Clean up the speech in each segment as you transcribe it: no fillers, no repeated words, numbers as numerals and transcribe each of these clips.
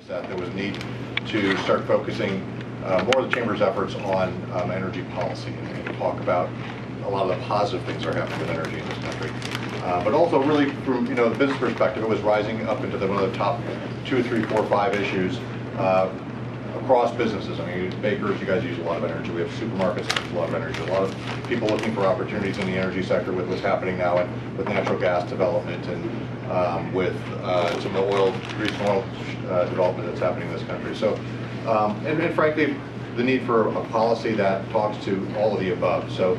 that there was a need to start focusing more of the Chamber's efforts on energy policy and talk about a lot of the positive things that are happening with energy in this country. But also really from the business perspective, it was rising up into one of the top 2, 3, 4, 5 issues across businesses. I mean, bakers, you guys use a lot of energy. We have supermarkets that use a lot of energy. A lot of people looking for opportunities in the energy sector with what's happening now and with natural gas development and with some of the recent oil development that's happening in this country. So, and frankly, the need for a policy that talks to all of the above. So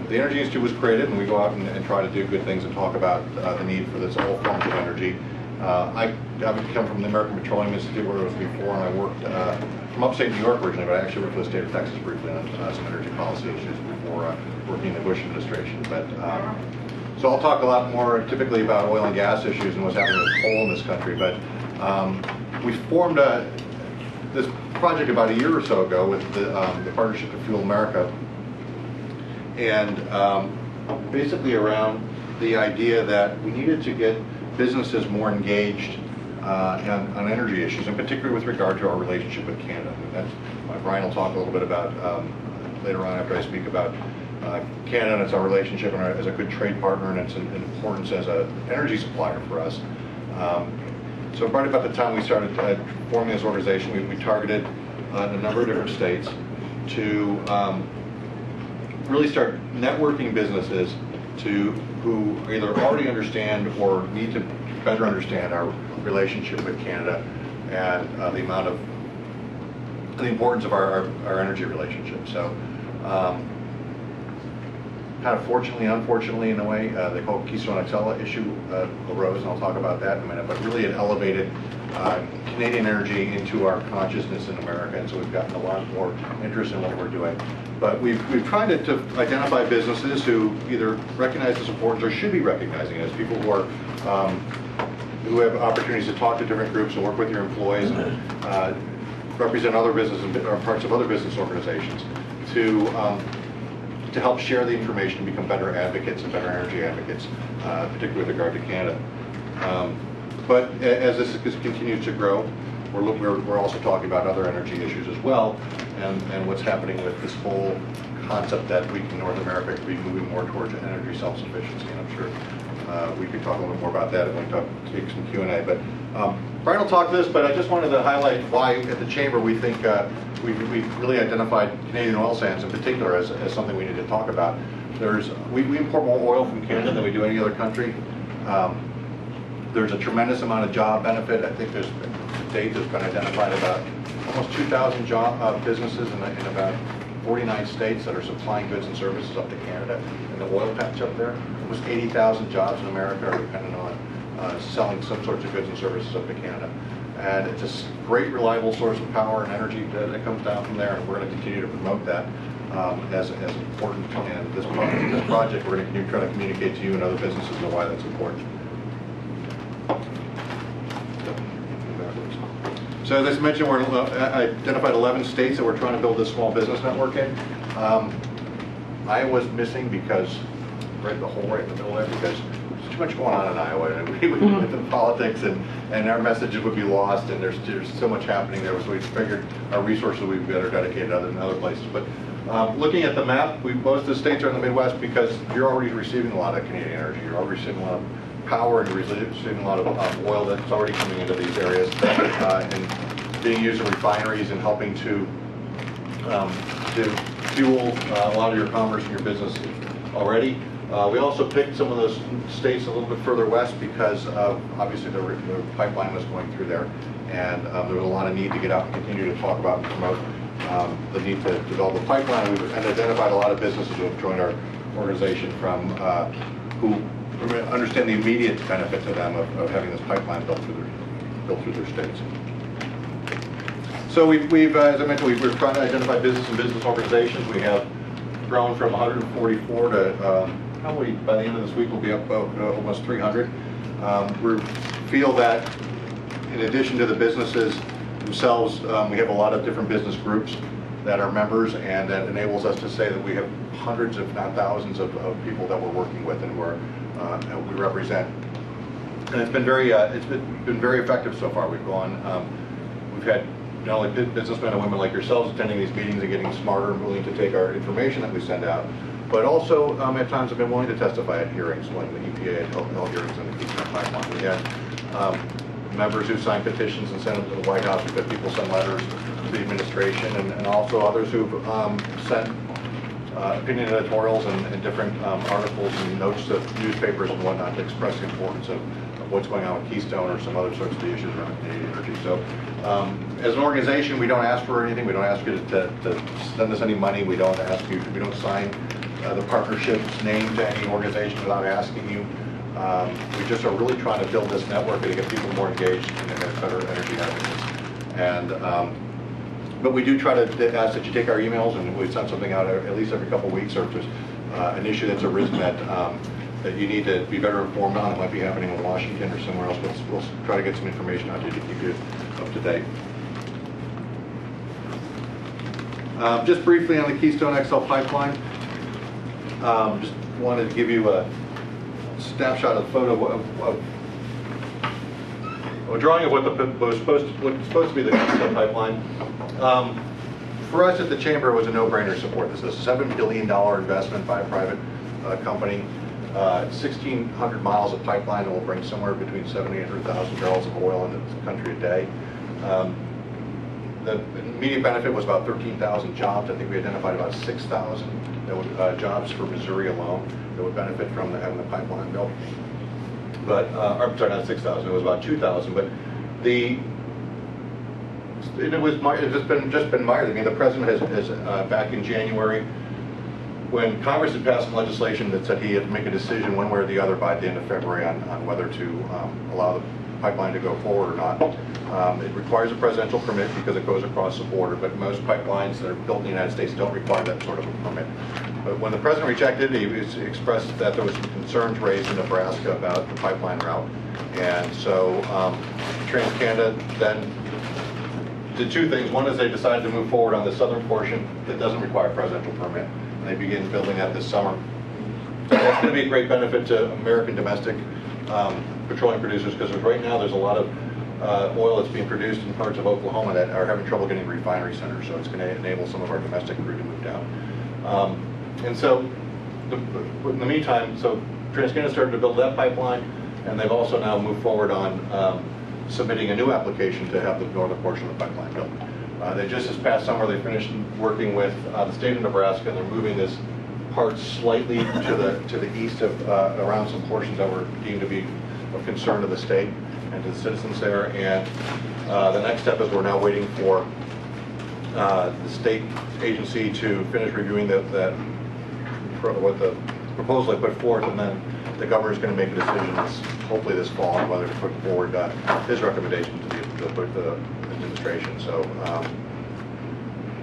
the Energy Institute was created, and we go out and try to do good things and talk about the need for this all forms of energy. I come from the American Petroleum Institute, where I was before, and I worked from upstate New York originally, but I actually worked for the state of Texas briefly on some energy policy issues before working in the Bush administration. But so I'll talk a lot more typically about oil and gas issues and what's happening with coal in this country. But we formed this project about a year or so ago with the Partnership to Fuel America, and basically around the idea that we needed to get businesses more engaged on energy issues, and particularly with regard to our relationship with Canada. And that's Brian will talk a little bit about later on after I speak about Canada and its our relationship and as a good trade partner and its importance as an energy supplier for us. So right about the time we started forming this organization, we targeted a number of different states to really start networking businesses who either already understand or need to better understand our relationship with Canada and the importance of our energy relationship. So kind of fortunately, unfortunately in a way, the whole Keystone XL issue arose, and I'll talk about that in a minute, but really it elevated Canadian energy into our consciousness in America, and so we've gotten a lot more interest in what we're doing. But we've tried to identify businesses who either recognize this importance or should be recognizing it as people who are who have opportunities to talk to different groups and work with your employees and represent other businesses or parts of other business organizations to help share the information and become better advocates and better energy advocates, particularly with regard to Canada. But as this continues to grow, we're also talking about other energy issues as well, and what's happening with this whole concept that we in North America could be moving more towards energy self-sufficiency. And I'm sure we could talk a little bit more about that when we take some Q&A. But Brian will talk to this, but I just wanted to highlight why at the Chamber we think we've really identified Canadian oil sands in particular as something we need to talk about. We import more oil from Canada than we do any other country. There's a tremendous amount of job benefit. I think to date there's been identified about almost 2,000 businesses in about 49 states that are supplying goods and services up to Canada. And the oil patch up there, almost 80,000 jobs in America are dependent on selling some sorts of goods and services up to Canada. And it's a great, reliable source of power and energy that comes down from there, and we're going to continue to promote that as important. And this project, we're going to try to communicate to you and other businesses on why that's important. So as I mentioned, we're identified 11 states that we're trying to build this small business network in. Iowa's missing because right in the middle there, because there's too much going on in Iowa, and with the politics and our messages would be lost, and there's so much happening there, so we figured our resources would be better dedicated in other places. But looking at the map, most of the states are in the Midwest because you're already receiving a lot of Canadian energy. You're already receiving a lot of power, and you're receiving a lot of oil that's already coming into these areas and being used in refineries and helping to fuel a lot of your commerce and your business already. We also picked some of those states a little bit further west because obviously the pipeline was going through there, and there was a lot of need to get out and continue to talk about and promote the need to develop a pipeline. We've identified a lot of businesses who have joined our organization who understand the immediate benefit to them of having this pipeline built through their states. So we've as I mentioned, we're trying to identify business and business organizations. We have grown from 144 to probably by the end of this week we'll be up almost 300. We feel that in addition to the businesses themselves, we have a lot of different business groups that are members, and that enables us to say that we have hundreds, if not thousands, of people that we're working with, and we represent And it's been very effective so far. We've had not only businessmen and women like yourselves attending these meetings and getting smarter and willing to take our information that we send out, but also at times have been willing to testify at hearings when the EPA had held hearings on the Keystone Pipeline. We had members who signed petitions and sent them to the White House. We've had people send letters to the administration, and also others who've sent opinion editorials and different articles and notes to newspapers and whatnot to express the importance of what's going on with Keystone or some other sorts of the issues around Canadian energy. So as an organization, we don't ask for anything. We don't ask you to send us any money. We don't ask you, we don't sign the partnership's name to any organization without asking you. We just are really trying to build this network and to get people more engaged in better energy advocates. And but we do try to ask that you take our emails, and we send something out at least every couple of weeks, or if there's an issue that's arisen that you need to be better informed on. It might be happening in Washington or somewhere else. We'll try to get some information out to you to keep you up to date. Just briefly on the Keystone XL pipeline, just wanted to give you a snapshot of photo of a drawing of what was supposed to be the Keystone pipeline. For us at the Chamber, it was a no-brainer support. This is a $7 billion investment by a private company. 1,600 miles of pipeline that will bring somewhere between 70,000 and 100,000 barrels of oil into the country a day. The immediate benefit was about 13,000 jobs. I think we identified about 6,000 jobs for Missouri alone that would benefit from having the pipeline built. But I'm sorry, not 6,000. It was about 2,000. But it's just been mired. I mean, the president has back in January, when Congress had passed some legislation that said he had to make a decision one way or the other by the end of February on whether to allow the pipeline to go forward or not. It requires a presidential permit because it goes across the border, but most pipelines that are built in the United States don't require that sort of a permit. But when the president rejected it, he expressed that there was some concerns raised in Nebraska about the pipeline route. And so TransCanada then did two things. One is they decided to move forward on the southern portion that doesn't require a presidential permit. And they begin building that this summer. So that's going to be a great benefit to American domestic petroleum producers, because right now there's a lot of oil that's being produced in parts of Oklahoma that are having trouble getting refinery centers. So it's going to enable some of our domestic crude to move down. And so in the meantime, so TransCanada started to build that pipeline, and they've also now moved forward on submitting a new application to have the northern portion of the pipeline built. They just this past summer they finished working with the state of Nebraska, and they're moving this part slightly to the east of around some portions that were deemed to be of concern to the state and to the citizens there. And the next step is we're now waiting for the state agency to finish reviewing what the proposal they put forth, and then the governor is going to make a decision hopefully this fall on whether to put forward his recommendation to the administration. So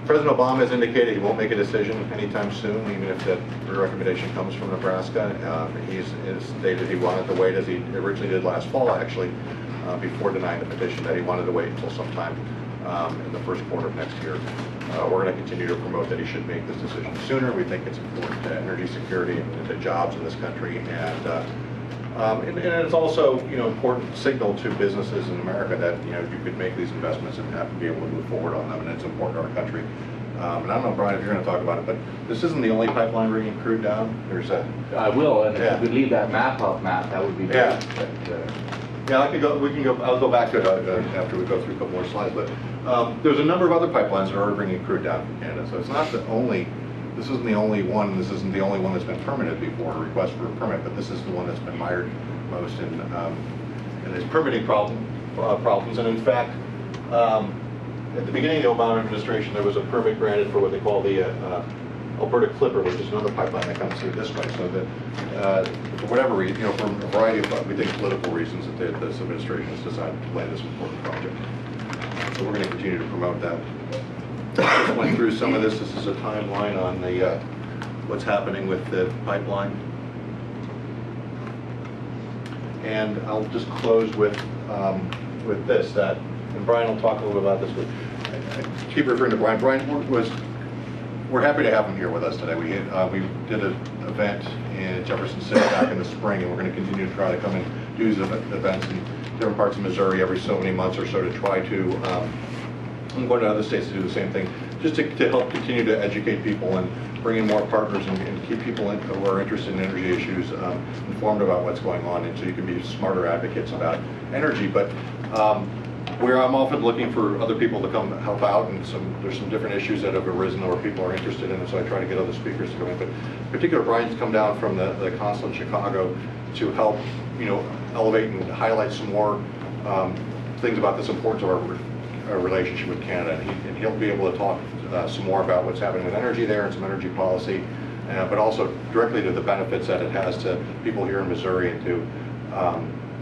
President Obama has indicated he won't make a decision anytime soon, even if the recommendation comes from Nebraska. He's stated he wanted to wait, as he originally did last fall, actually, before denying the petition, that he wanted to wait until sometime in the first quarter of next year. We're going to continue to promote that he should make this decision sooner. We think it's important to energy security and to jobs in this country, and it's also, important signal to businesses in America that you could make these investments and have to be able to move forward on them, and it's important to our country. And I don't know, Brian, if you're going to talk about it, but this isn't the only pipeline bringing crude down. There's a. I will, and if you could leave that map up, Matt, that would be great. Yeah. Yeah, I could go. We can go. I'll go back to it after we go through a couple more slides. But there's a number of other pipelines that are bringing crude down from Canada. So it's not the only. This isn't the only one. This isn't the only one that's been permitted before, a request for a permit. But this is the one that's been mired most in its permitting problems. And in fact, at the beginning of the Obama administration, there was a permit granted for what they call the Alberta Clipper, which is another pipeline that comes through this way. So that for whatever reason, for a variety of, we think, political reasons, that this administration has decided to delay this important project. So we're going to continue to promote that. Just went through some of this. This is a timeline on the what's happening with the pipeline. And I'll just close with this. And Brian will talk a little bit about this. But I keep referring to Brian. We're happy to have him here with us today. We did an event in Jefferson City back in the spring, and we're going to continue to try to come and do events in different parts of Missouri every so many months or so to try to, I'm going to other states to do the same thing, just to help continue to educate people and bring in more partners and keep people who are interested in energy issues informed about what's going on, and so you can be smarter advocates about energy. But where I'm often looking for other people to come help out, and there's some different issues that have arisen or people are interested in, and so I try to get other speakers to come in. But in particular, Brian's come down from the Council in Chicago to help, elevate and highlight some more things about this importance of our relationship with Canada, and he'll be able to talk some more about what's happening with energy there and some energy policy, but also directly to the benefits that it has to people here in Missouri and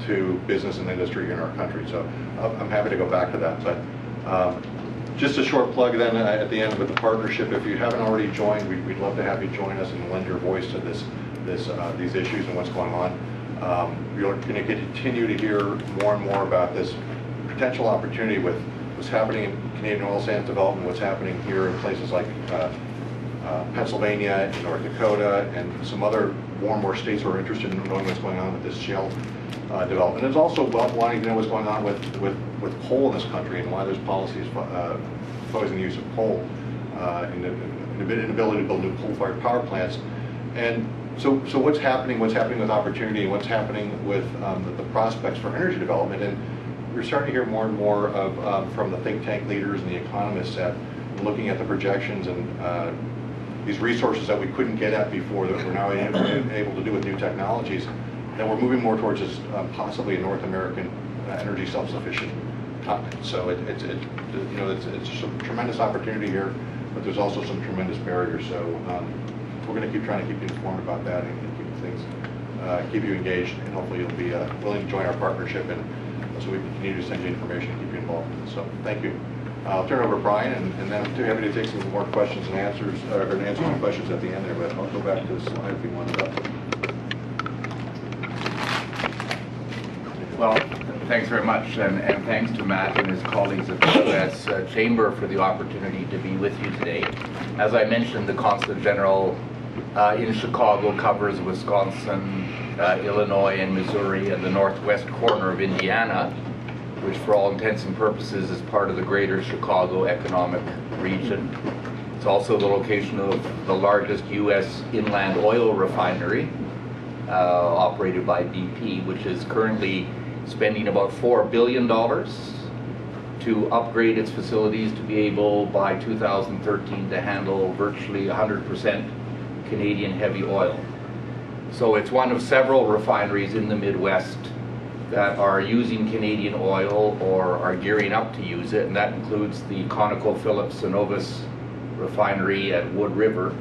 to business and industry here in our country. So I'm happy to go back to that. But just a short plug then at the end with the partnership. If you haven't already joined, we'd love to have you join us and lend your voice to these issues and what's going on. You're going to continue to hear more and more about this potential opportunity with what's happening in Canadian oil sands development, what's happening here in places like Pennsylvania and North Dakota and some other more and more states who are interested in knowing what's going on with this shale development. It's also wanting to know what's going on with coal in this country and why there's policies opposing the use of coal and the inability to build new coal-fired power plants. And so what's happening with opportunity, and what's happening with the prospects for energy development. And we're starting to hear more and more from the think tank leaders and the economists that looking at the projections and these resources that we couldn't get at before that we're now able to do with new technologies, that we're moving more towards this, possibly a North American energy self-sufficient continent. So it's a tremendous opportunity here, but there's also some tremendous barriers. So we're going to keep trying to keep you informed about that and keep you engaged, and hopefully you'll be willing to join our partnership, and so we can continue to send you information and keep you involved. So thank you. I'll turn it over to Brian, and then I'm too happy to take some more questions and answers, or answer some questions at the end there, but I'll go back to the slide if you want it up. Well, thanks very much, and thanks to Matt and his colleagues at the U.S. Chamber for the opportunity to be with you today. As I mentioned, the Consulate General in Chicago covers Wisconsin, Illinois, and Missouri, and the northwest corner of Indiana, which for all intents and purposes is part of the greater Chicago economic region. It's also the location of the largest U.S. inland oil refinery, operated by BP, which is currently spending about $4 billion to upgrade its facilities to be able, by 2013, to handle virtually 100% Canadian heavy oil. So it's one of several refineries in the Midwest that are using Canadian oil or are gearing up to use it, and that includes the ConocoPhillips-Cenovus refinery at Wood River,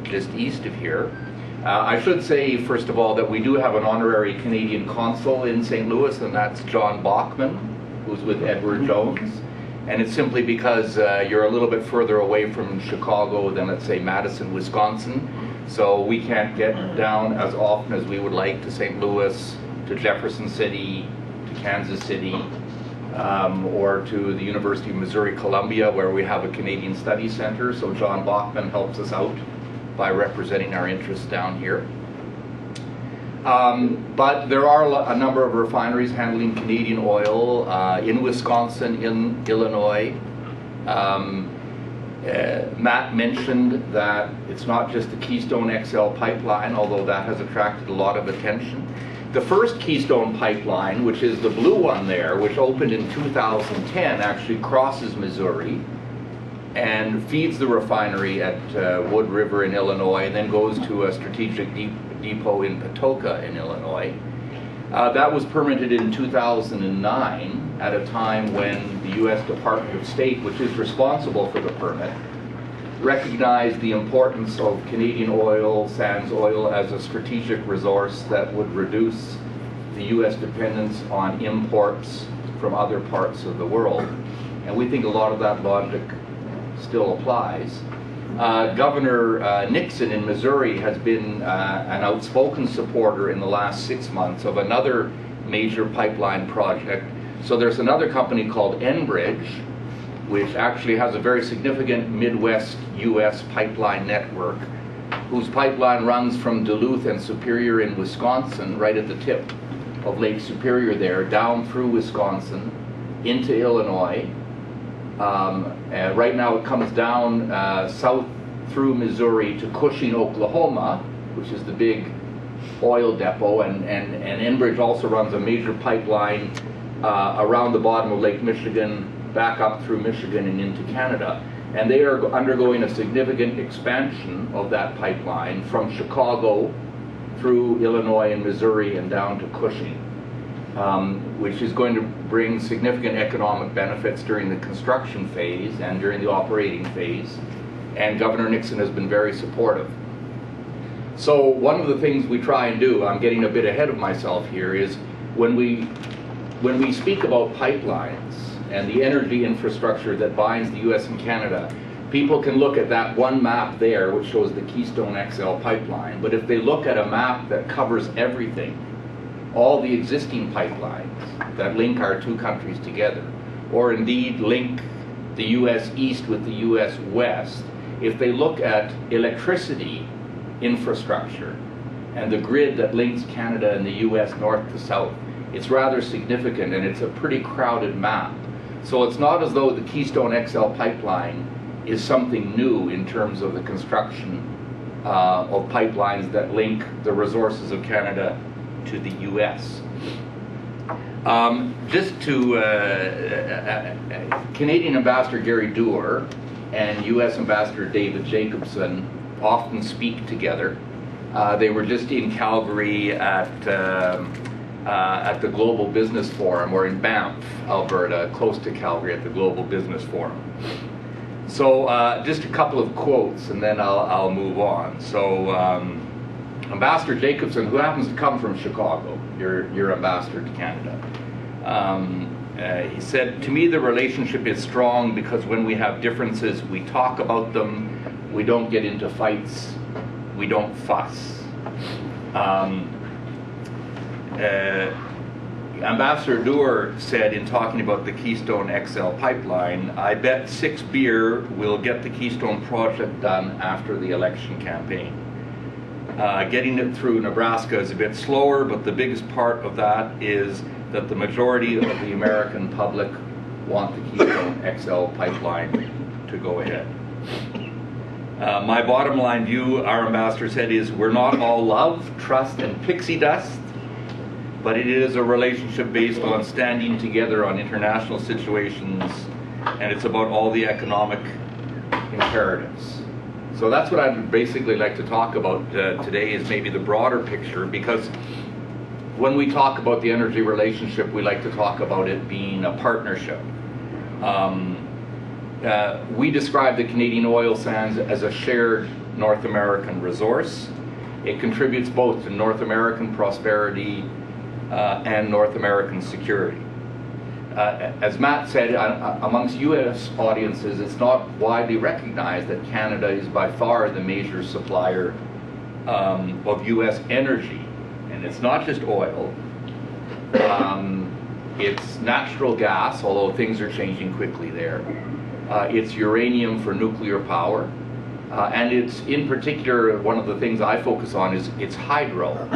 just east of here. I should say, first of all, that we do have an honorary Canadian consul in St. Louis, and that's John Bachman, who's with Edward Jones. And it's simply because you're a little bit further away from Chicago than, let's say, Madison, Wisconsin. So we can't get down as often as we would like to St. Louis, to Jefferson City, to Kansas City, or to the University of Missouri-Columbia, where we have a Canadian Studies Center. So John Bachman helps us out by representing our interests down here. But there are a number of refineries handling Canadian oil in Wisconsin, in Illinois. Matt mentioned that it's not just the Keystone XL pipeline, although that has attracted a lot of attention. The first Keystone pipeline, which is the blue one there, which opened in 2010, actually crosses Missouri and feeds the refinery at Wood River in Illinois, and then goes to a strategic depot in Patoka in Illinois. That was permitted in 2009 at a time when the U.S. Department of State, which is responsible for the permit, recognized the importance of Canadian oil, sands oil, as a strategic resource that would reduce the U.S. dependence on imports from other parts of the world. And we think a lot of that logic still applies. Governor Nixon in Missouri has been an outspoken supporter in the last 6 months of another major pipeline project. So there's another company called Enbridge, which actually has a very significant Midwest U.S. pipeline network, whose pipeline runs from Duluth and Superior in Wisconsin, right at the tip of Lake Superior there, down through Wisconsin, into Illinois. Right now it comes down south through Missouri to Cushing, Oklahoma, which is the big oil depot, and Enbridge also runs a major pipeline around the bottom of Lake Michigan, back up through Michigan and into Canada. And they are undergoing a significant expansion of that pipeline from Chicago through Illinois and Missouri and down to Cushing, which is going to bring significant economic benefits during the construction phase and during the operating phase. And Governor Nixon has been very supportive. So one of the things we try and do, I'm getting a bit ahead of myself here, is when we speak about pipelines and the energy infrastructure that binds the US and Canada, people can look at that one map there which shows the Keystone XL pipeline, but if they look at a map that covers everything, all the existing pipelines that link our two countries together, or indeed link the US East with the US West, if they look at electricity infrastructure and the grid that links Canada and the US north to south, it's rather significant, and it's a pretty crowded map. So it's not as though the Keystone XL pipeline is something new in terms of the construction of pipelines that link the resources of Canada to the US. Canadian Ambassador Gary Doer and US Ambassador David Jacobson often speak together. They were just in Calgary at the Global Business Forum, or in Banff, Alberta, close to Calgary at the Global Business Forum. So just a couple of quotes and then I'll move on. So Ambassador Jacobson, who happens to come from Chicago, your ambassador to Canada, he said, "To me the relationship is strong because when we have differences, we talk about them, we don't get into fights, we don't fuss." Ambassador Doer said in talking about the Keystone XL pipeline, "I bet 6 beer will get the Keystone project done after the election campaign. Getting it through Nebraska is a bit slower, but the biggest part of that is that the majority of the American public want the Keystone XL pipeline to go ahead. My bottom line view," our ambassador said, "is we're not all love, trust, and pixie dust, but it is a relationship based on standing together on international situations, and it's about all the economic imperatives." So that's what I'd basically like to talk about today, is maybe the broader picture, because when we talk about the energy relationship, we like to talk about it being a partnership. We describe the Canadian oil sands as a shared North American resource. It contributes both to North American prosperity and North American security. As Matt said, amongst US audiences, it's not widely recognized that Canada is by far the major supplier of US energy. And it's not just oil. It's natural gas, although things are changing quickly there. It's uranium for nuclear power. And it's, in particular, one of the things I focus on is it's hydro,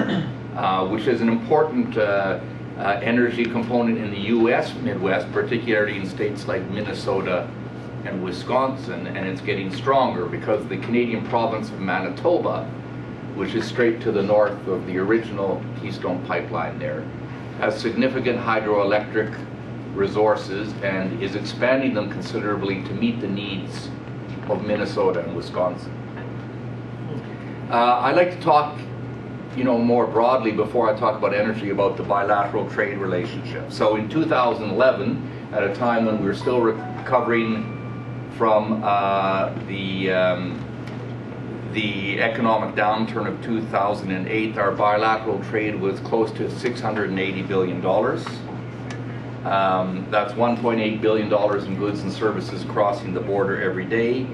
which is an important energy component in the US Midwest, particularly in states like Minnesota and Wisconsin, and it's getting stronger because the Canadian province of Manitoba, which is straight to the north of the original Keystone pipeline there, has significant hydroelectric resources and is expanding them considerably to meet the needs of Minnesota and Wisconsin. I'd like to talk more broadly, before I talk about energy, about the bilateral trade relationship. So in 2011, at a time when we were still recovering from the economic downturn of 2008, our bilateral trade was close to $680 billion. That's $1.8 billion in goods and services crossing the border every day.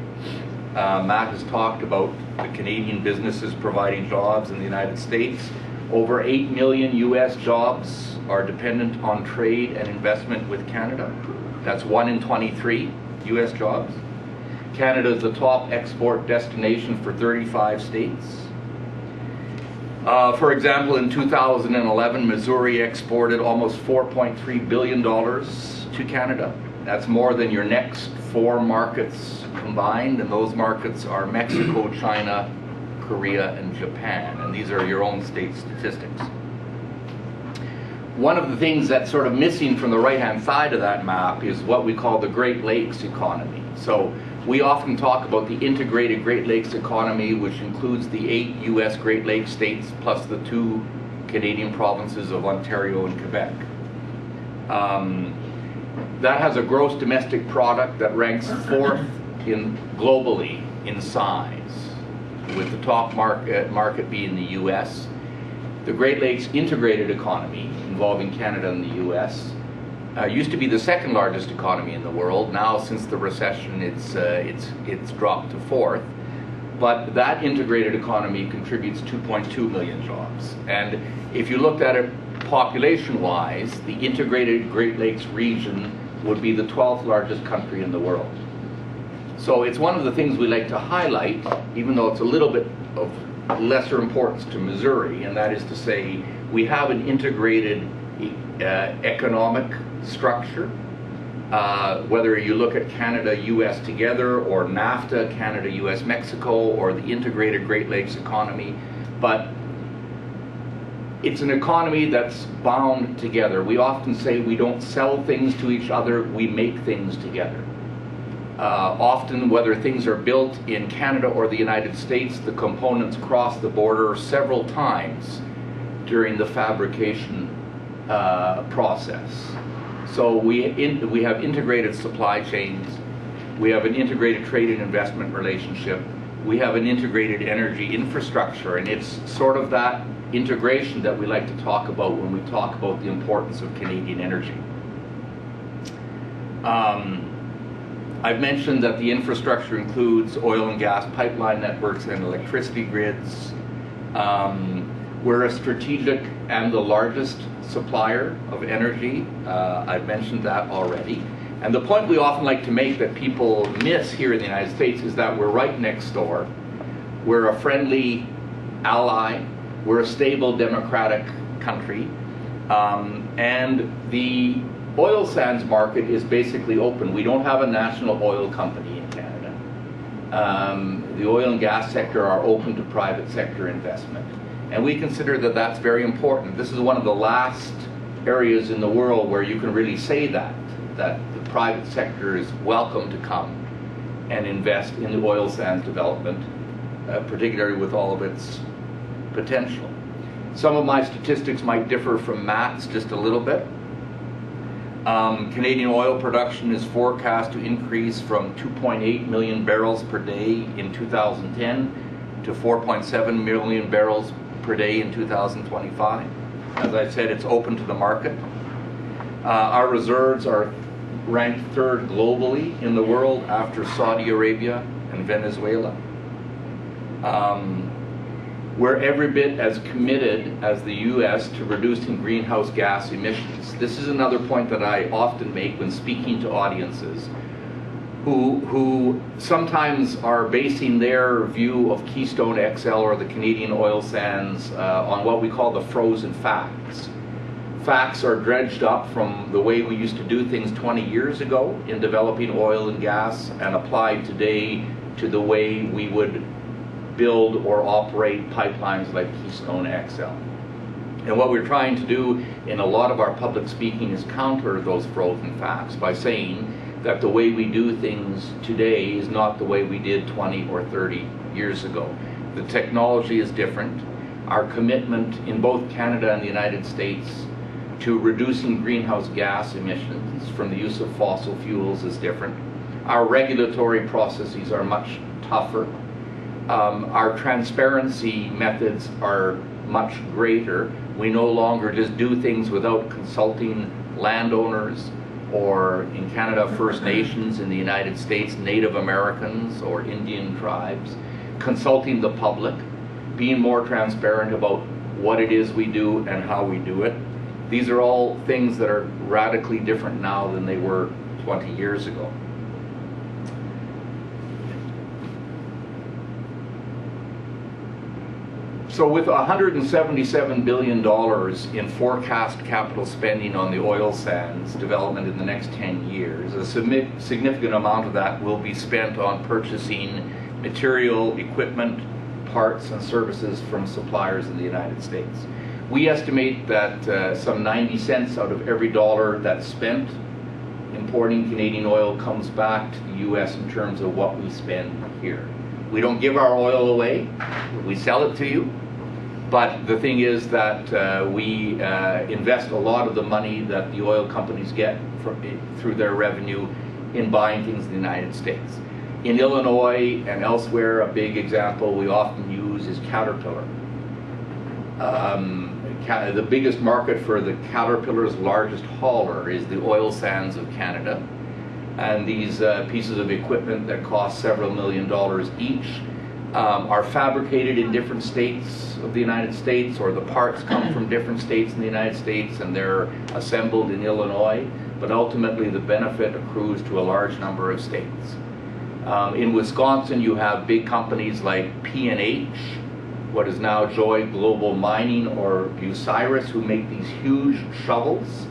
Matt has talked about the Canadian businesses providing jobs in the United States. Over 8 million US jobs are dependent on trade and investment with Canada. That's 1 in 23 US jobs. Canada is the top export destination for 35 states. For example, in 2011, Missouri exported almost $4.3 billion to Canada. That's more than your next 4 markets combined, and those markets are Mexico, China, Korea, and Japan, and these are your own state statistics. One of the things that's sort of missing from the right-hand side of that map is what we call the Great Lakes economy. So we often talk about the integrated Great Lakes economy, which includes the 8 U.S. Great Lakes states plus the 2 Canadian provinces of Ontario and Quebec. That has a gross domestic product that ranks 4th globally in size, with the top market being the U.S. The Great Lakes integrated economy, involving Canada and the U.S., used to be the 2nd largest economy in the world. Now, since the recession, it's dropped to 4th. But that integrated economy contributes 2.2 million jobs. And if you looked at it population-wise, the integrated Great Lakes region would be the 12th largest country in the world. So it's one of the things we like to highlight, even though it's a little bit of lesser importance to Missouri, and that is to say we have an integrated economic structure, whether you look at Canada, US together, or NAFTA, Canada, US, Mexico, or the integrated Great Lakes economy, but it's an economy that's bound together. We often say we don't sell things to each other, we make things together. Often, whether things are built in Canada or the United States, the components cross the border several times during the fabrication process. So we have integrated supply chains, we have an integrated trade and investment relationship, we have an integrated energy infrastructure, and it's sort of that integration that we like to talk about when we talk about the importance of Canadian energy. I've mentioned that the infrastructure includes oil and gas pipeline networks and electricity grids. We're a strategic and the largest supplier of energy. I've mentioned that already. And the point we often like to make that people miss here in the United States is that we're right next door. We're a friendly ally. We're a stable democratic country. And the oil sands market is basically open. We don't have a national oil company in Canada. The oil and gas sector are open to private sector investment. And we consider that that's very important. This is one of the last areas in the world where you can really say that the private sector is welcome to come and invest in the oil sands development, particularly with all of its potential. Some of my statistics might differ from Matt's just a little bit. Canadian oil production is forecast to increase from 2.8 million barrels per day in 2010 to 4.7 million barrels per day in 2025. As I said, it's open to the market. Our reserves are ranked 3rd globally in the world after Saudi Arabia and Venezuela. We're every bit as committed as the U.S. to reducing greenhouse gas emissions. This is another point that I often make when speaking to audiences who sometimes are basing their view of Keystone XL or the Canadian oil sands on what we call the frozen facts. Facts are dredged up from the way we used to do things 20 years ago in developing oil and gas and applied today to the way we would build or operate pipelines like Keystone XL. And what we're trying to do in a lot of our public speaking is counter those frozen facts by saying that the way we do things today is not the way we did 20 or 30 years ago. The technology is different. Our commitment in both Canada and the United States to reducing greenhouse gas emissions from the use of fossil fuels is different. Our regulatory processes are much tougher. Our transparency methods are much greater. We no longer just do things without consulting landowners, or in Canada, First Nations, in the United States, Native Americans or Indian tribes, consulting the public, being more transparent about what it is we do and how we do it. These are all things that are radically different now than they were 20 years ago. So with $177 billion in forecast capital spending on the oil sands development in the next 10 years, a significant amount of that will be spent on purchasing material, equipment, parts, and services from suppliers in the United States. We estimate that some 90 cents out of every dollar that's spent importing Canadian oil comes back to the U.S. in terms of what we spend here. We don't give our oil away, we sell it to you. But the thing is that we invest a lot of the money that the oil companies get through their revenue in buying things in the United States. In Illinois and elsewhere, a big example we often use is Caterpillar. The biggest market for the Caterpillar's largest hauler is the oil sands of Canada. And these pieces of equipment that cost several $million each are fabricated in different states of the United States, or the parts come from different states in the United States and they're assembled in Illinois, but ultimately the benefit accrues to a large number of states. In Wisconsin, you have big companies like P&H, what is now Joy Global Mining, or Bucyrus, who make these huge shovels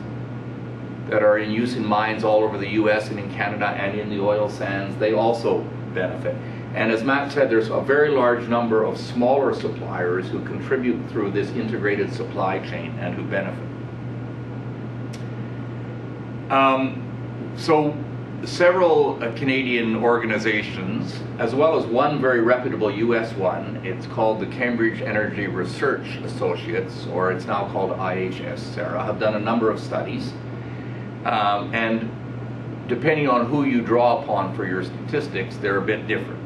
that are in use in mines all over the US and in Canada and in the oil sands. They also benefit. And as Matt said, there's a very large number of smaller suppliers who contribute through this integrated supply chain and who benefit. So several Canadian organizations, as well as one very reputable US one, it's called the Cambridge Energy Research Associates, or it's now called IHS Sarah, have done a number of studies. And depending on who you draw upon for your statistics, they're a bit different.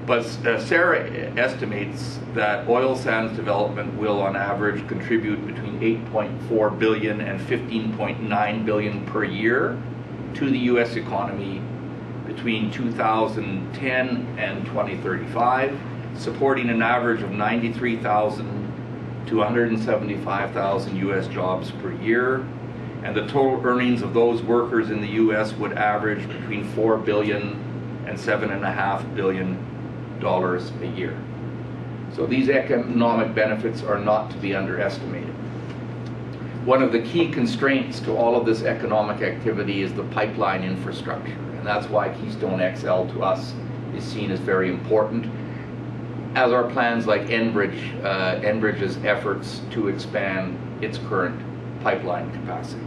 But Sarah estimates that oil sands development will on average contribute between $8.4 billion and $15.9 billion per year to the US economy between 2010 and 2035, supporting an average of 93,000 to 175,000 US jobs per year. And the total earnings of those workers in the US would average between $4 billion and $7.5 billion a year. So these economic benefits are not to be underestimated. One of the key constraints to all of this economic activity is the pipeline infrastructure, and that's why Keystone XL to us is seen as very important, as are plans like Enbridge's efforts to expand its current pipeline capacity.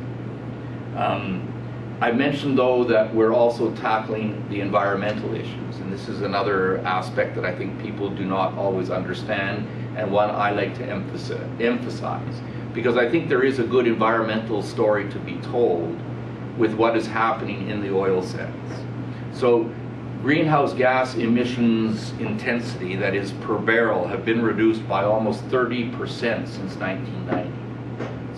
I mentioned, though, that we're also tackling the environmental issues, and this is another aspect that I think people do not always understand, and one I like to emphasize, because I think there is a good environmental story to be told with what is happening in the oil sands. So greenhouse gas emissions intensity, that is per barrel, have been reduced by almost 30% since 1990.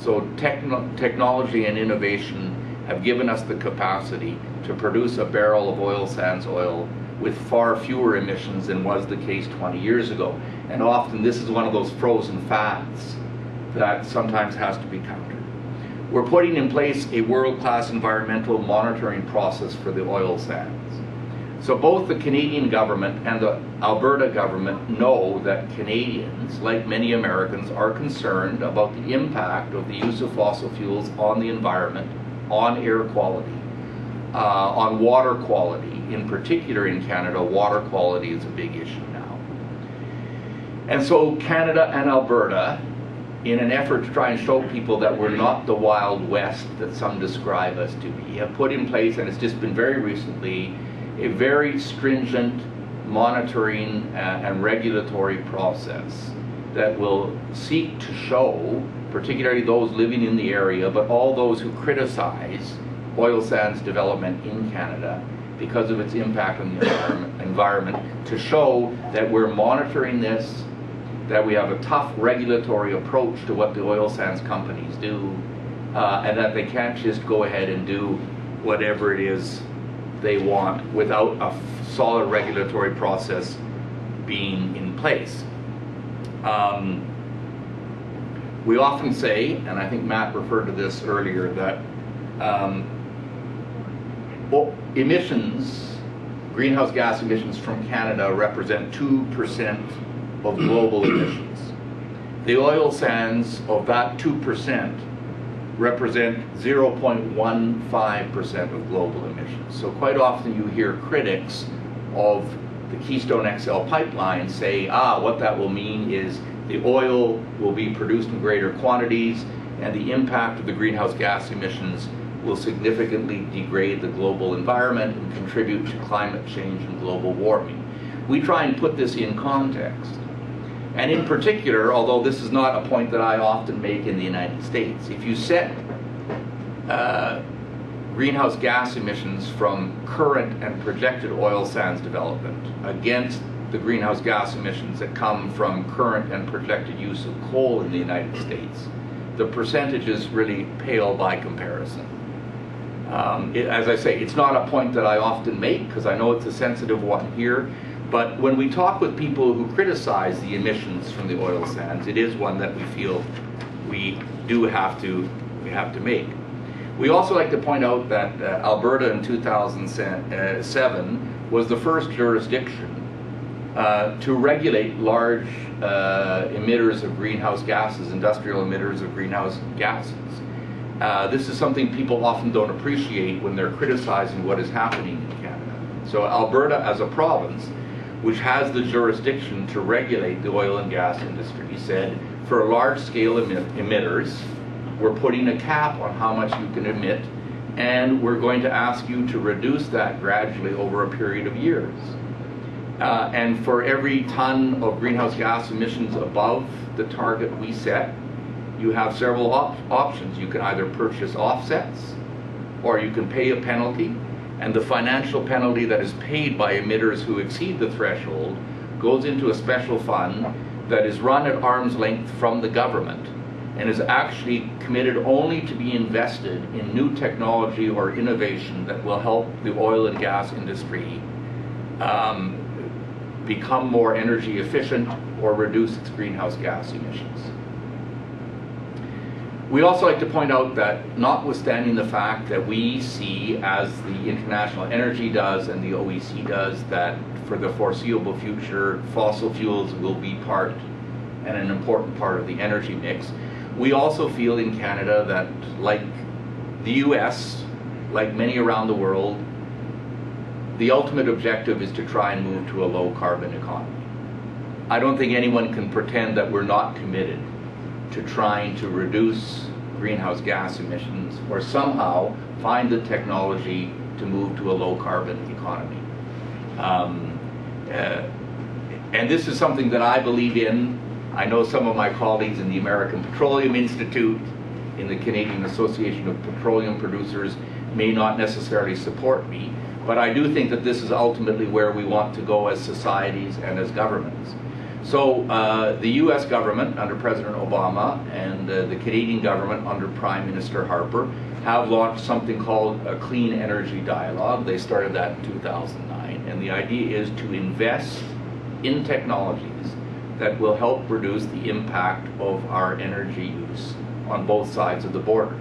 So technology and innovation have given us the capacity to produce a barrel of oil sands oil with far fewer emissions than was the case 20 years ago. And often this is one of those frozen fats that sometimes has to be countered. We're putting in place a world-class environmental monitoring process for the oil sands. So both the Canadian government and the Alberta government know that Canadians, like many Americans, are concerned about the impact of the use of fossil fuels on the environment, on air quality, on water quality. In particular in Canada, water quality is a big issue now. And so Canada and Alberta, in an effort to try and show people that we're not the Wild West that some describe us to be, have put in place, and it's just been very recently, a very stringent monitoring and regulatory process that will seek to show, particularly those living in the area, but all those who criticize oil sands development in Canada because of its impact on the environment, to show that we're monitoring this, that we have a tough regulatory approach to what the oil sands companies do, and that they can't just go ahead and do whatever it is they want without a solid regulatory process being in place. We often say, and I think Matt referred to this earlier, that emissions, greenhouse gas emissions from Canada represent 2% of global emissions. The oil sands of that 2% represent 0.15% of global emissions. So quite often you hear critics of the Keystone XL pipeline say, what that will mean is the oil will be produced in greater quantities and the impact of the greenhouse gas emissions will significantly degrade the global environment and contribute to climate change and global warming. We try and put this in context. And in particular, although this is not a point that I often make in the United States, if you set greenhouse gas emissions from current and projected oil sands development against the greenhouse gas emissions that come from current and projected use of coal in the United States, the percentages really pale by comparison. As I say, it's not a point that I often make because I know it's a sensitive one here, but when we talk with people who criticize the emissions from the oil sands, it is one that we feel we have to make. We also like to point out that Alberta in 2007 was the first jurisdiction to regulate large emitters of greenhouse gases, industrial emitters of greenhouse gases. This is something people often don't appreciate when they're criticizing what is happening in Canada. So Alberta as a province, which has the jurisdiction to regulate the oil and gas industry, said for large-scale emitters, we're putting a cap on how much you can emit, and we're going to ask you to reduce that gradually over a period of years. And for every ton of greenhouse gas emissions above the target we set, you have several options. You can either purchase offsets, or you can pay a penalty, and the financial penalty that is paid by emitters who exceed the threshold goes into a special fund that is run at arm's length from the government and is actually committed only to be invested in new technology or innovation that will help the oil and gas industry become more energy efficient or reduce its greenhouse gas emissions. We also like to point out that notwithstanding the fact that we see, as the International Energy does and the OEC does, that for the foreseeable future fossil fuels will be part and an important part of the energy mix, we also feel in Canada that, like the US, like many around the world, the ultimate objective is to try and move to a low carbon economy. I don't think anyone can pretend that we're not committed to trying to reduce greenhouse gas emissions or somehow find the technology to move to a low carbon economy. And this is something that I believe in. I know some of my colleagues in the American Petroleum Institute, in the Canadian Association of Petroleum Producers, may not necessarily support me, but I do think that this is ultimately where we want to go as societies and as governments. So the US government under President Obama and the Canadian government under Prime Minister Harper have launched something called a Clean Energy Dialogue. They started that in 2009, and the idea is to invest in technologies that will help reduce the impact of our energy use on both sides of the border.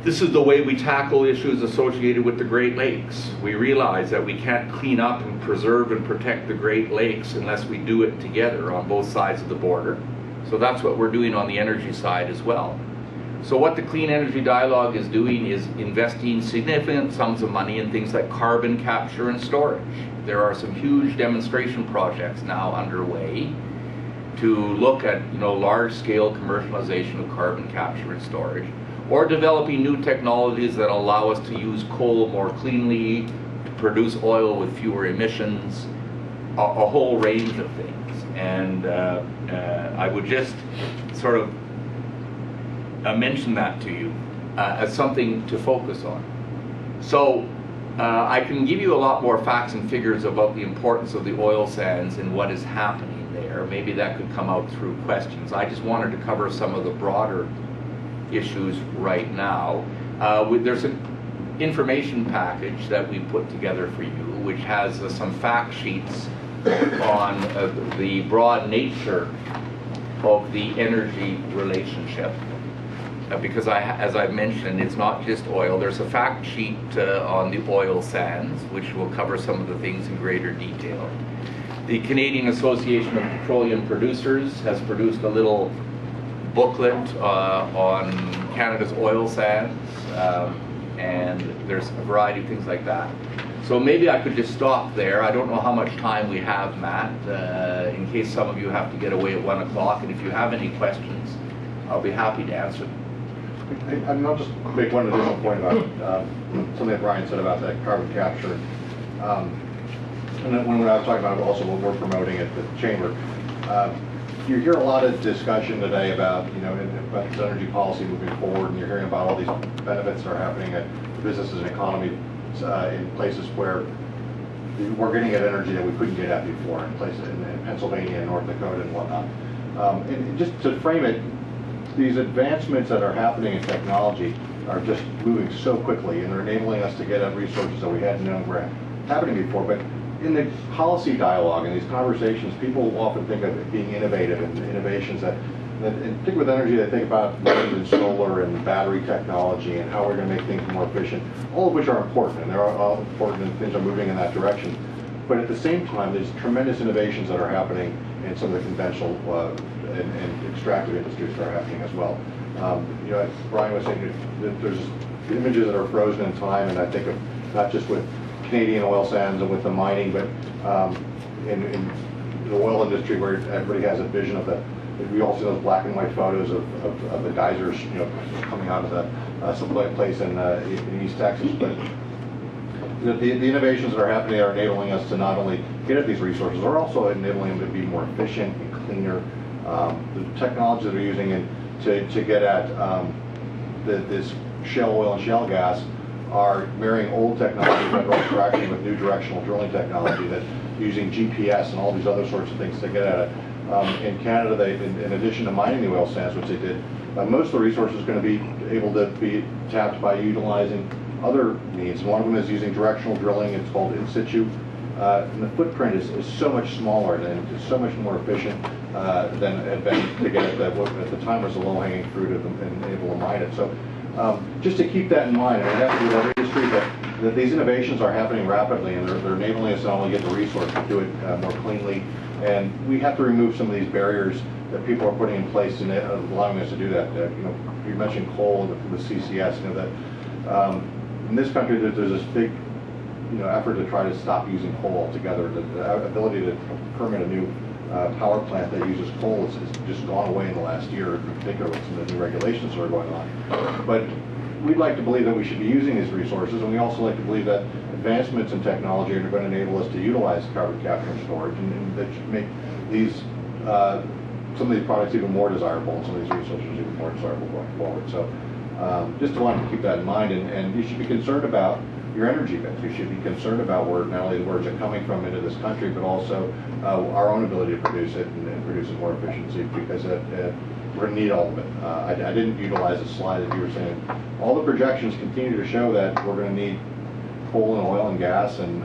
This is the way we tackle issues associated with the Great Lakes. We realize that we can't clean up and preserve and protect the Great Lakes unless we do it together on both sides of the border. So that's what we're doing on the energy side as well. So what the Clean Energy Dialogue is doing is investing significant sums of money in things like carbon capture and storage. There are some huge demonstration projects now underway to look at large-scale commercialization of carbon capture and storage, or developing new technologies that allow us to use coal more cleanly, to produce oil with fewer emissions, a whole range of things. And I would just sort of mention that to you as something to focus on. So I can give you a lot more facts and figures about the importance of the oil sands and what is happening there. Maybe that could come out through questions. I just wanted to cover some of the broader issues right now. There's an information package that we put together for you, which has some fact sheets on the broad nature of the energy relationship. Because as I've mentioned, it's not just oil. There's a fact sheet on the oil sands, which will cover some of the things in greater detail. The Canadian Association of Petroleum Producers has produced a little booklet on Canada's oil sands, and there's a variety of things like that. So maybe I could just stop there. I don't know how much time we have, Matt, in case some of you have to get away at 1 o'clock, and if you have any questions, I'll be happy to answer them. And I'll just make one additional point about something that Brian said about that carbon capture. And then when I was talking about also what we're promoting at the Chamber, you hear a lot of discussion today about, about this energy policy moving forward, and you're hearing about all these benefits that are happening at businesses and economy in places where we're getting at energy that we couldn't get at before, in places in Pennsylvania and North Dakota and whatnot. And just to frame it, these advancements that are happening in technology are just moving so quickly, and they're enabling us to get at resources that we hadn't known were happening before. But in the policy dialogue and these conversations, people often think of it being innovative and innovations that in particular with energy, they think about wind and solar and battery technology and how we're going to make things more efficient, all of which are important, and they're all important, and things are moving in that direction. But at the same time, there's tremendous innovations that are happening in some of the conventional and extractive industries that are happening as well. As Brian was saying, there's images that are frozen in time, and I think of not just with Canadian oil sands and with the mining, but in the oil industry where everybody has a vision of we all see those black and white photos of the geysers, coming out of some place in East Texas. But the innovations that are happening are enabling us to not only get at these resources, they're also enabling them to be more efficient and cleaner. The technology that they're using to get at this shale oil and shale gas are marrying old technology, federal extraction, with new directional drilling technology that using GPS and all these other sorts of things to get at it. In Canada, they, in addition to mining the oil sands, which they did, most of the resources are going to be able to be tapped by utilizing other means. One of them is using directional drilling. It's called in situ. And the footprint is so much smaller and it's so much more efficient than it had been to get at what at the time was the low-hanging fruit of them and able to mine it. So just to keep that in mind, and it has to do with every industry, that these innovations are happening rapidly, and they're enabling us to not only get the resource, but do it more cleanly. And we have to remove some of these barriers that people are putting in place and allowing us to do that. You mentioned coal, the CCS, that in this country there's this big effort to try to stop using coal altogether. The ability to permit a new power plant that uses coal has just gone away in the last year, in particular with some of the new regulations that are going on. But we'd like to believe that we should be using these resources, and we also like to believe that advancements in technology are going to enable us to utilize carbon capture and storage, and that should make these some of these products even more desirable, and some of these resources even more desirable going forward. So just wanted to keep that in mind, and you should be concerned about your energy mix. You should be concerned about where not only the words are coming from into this country, but also our own ability to produce it and produce it more efficiency, because we're going to need all of it. I didn't utilize the slide that you were saying. All the projections continue to show that we're going to need coal and oil and gas, and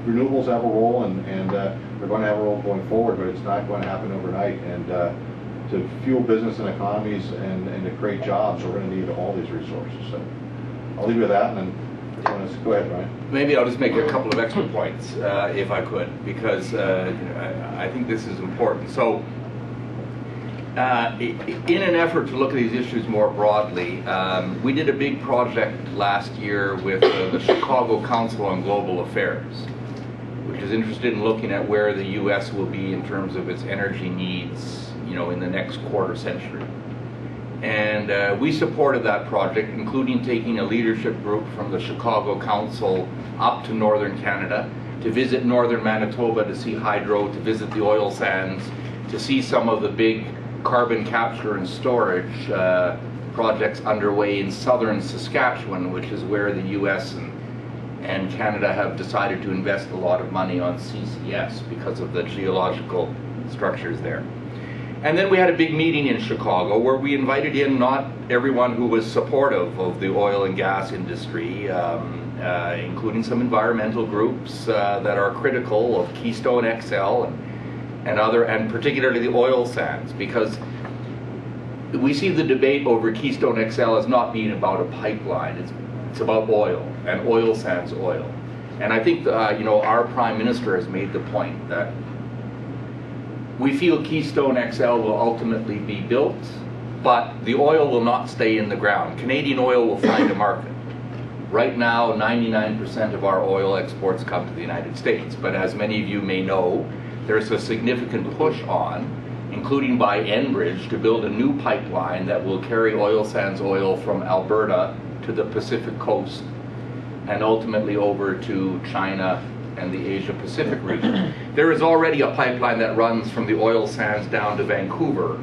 renewables have a role, and they're going to have a role going forward, but it's not going to happen overnight. And to fuel business and economies and to create jobs, we're going to need all these resources. So I'll leave you with that, and then go ahead, Ryan. Maybe I'll just make a couple of extra points, if I could, because I think this is important. So, in an effort to look at these issues more broadly, we did a big project last year with the Chicago Council on Global Affairs, which is interested in looking at where the U.S. will be in terms of its energy needs, in the next quarter century. And we supported that project, including taking a leadership group from the Chicago Council up to northern Canada to visit northern Manitoba, to see hydro, to visit the oil sands, to see some of the big carbon capture and storage projects underway in southern Saskatchewan, which is where the US and Canada have decided to invest a lot of money on CCS because of the geological structures there. And then we had a big meeting in Chicago where we invited in not everyone who was supportive of the oil and gas industry, including some environmental groups that are critical of Keystone XL and particularly the oil sands, because we see the debate over Keystone XL as not being about a pipeline. It's about oil and oil sands oil. And I think, you know, our Prime Minister has made the point that we feel Keystone XL will ultimately be built, but the oil will not stay in the ground. Canadian oil will find a market. Right now, 99% of our oil exports come to the United States, but as many of you may know, there's a significant push on, including by Enbridge, to build a new pipeline that will carry oil sands oil from Alberta to the Pacific coast and ultimately over to China and the Asia-Pacific region. There is already a pipeline that runs from the oil sands down to Vancouver